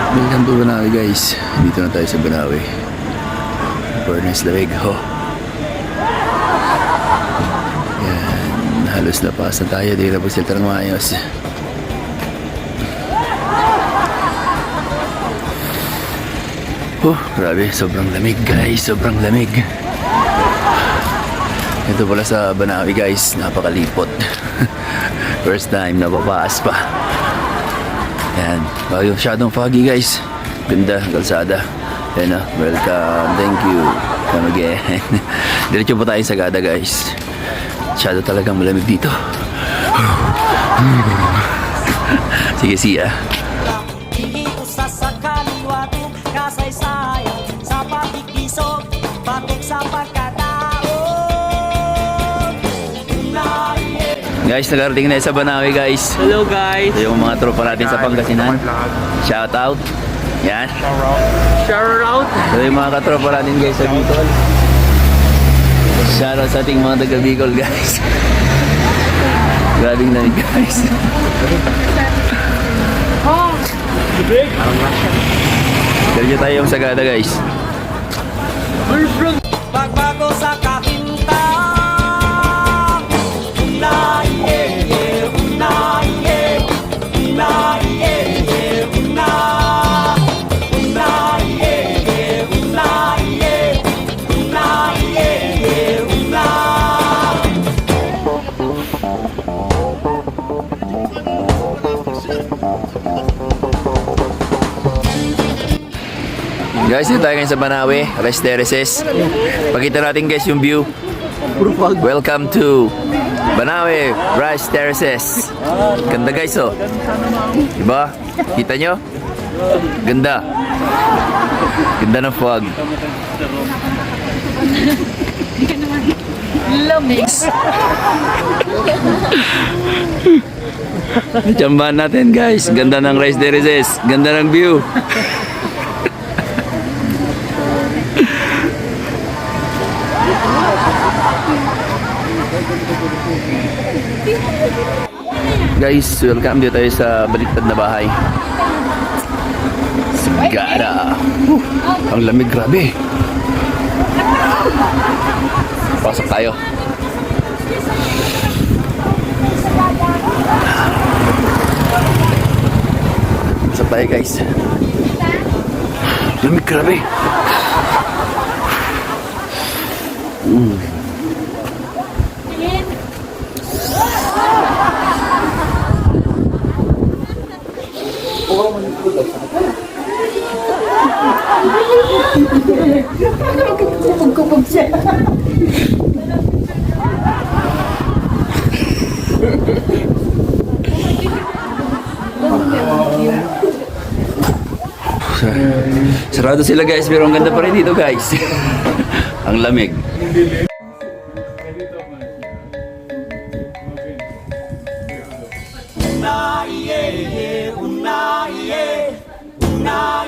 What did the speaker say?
Welcome to Banawi guys. Dito na tayo sa Banawi. Furnace Lamig ho. Yan, halos napasa tayo. Di na pagsilta ng maayos. Grabe, sobrang lamig guys. Sobrang lamig. Ito pala sa Banawi guys. Napakalipot. First time napapaas pa. Yan, masyadong foggy guys. Ganda, kalsada. Yan na, welcome, thank you. Come again. Diretso po tayo sa Sagada guys. Masyado talagang malamig dito. Sige, siya. Guys, nagarating na sa Banawi guys. Hello guys. Ito yung mga tropa natin sa Pangasinan. Shout out. Yan. Shout out. Ito yung mga katropa natin guys sa Bicol. Shout out sa ating mga taga Bicol guys. Grabing namin guys. Diretso tayo yung Sagada guys. Pagbago sa kahinta. Guys, dito tayo ngayon sa Banawi, Rice Terraces. Pakita natin guys yung view. Welcome to Banawi, Rice Terraces. Ganda guys oh. Diba? Kita nyo? Ganda. Ganda ng fog. Lamig. Chambahan natin guys. Ganda ng Rice Terraces. Ganda ng view. Guys, welcome dito tayo sa baliktad na bahay. Sagada. Ang lamig, grabe. Pasok tayo. Pasok tayo guys. Lamig, grabe. Sarado sila guys, pero ang ganda pa rin dito guys. Ang lamig. Una,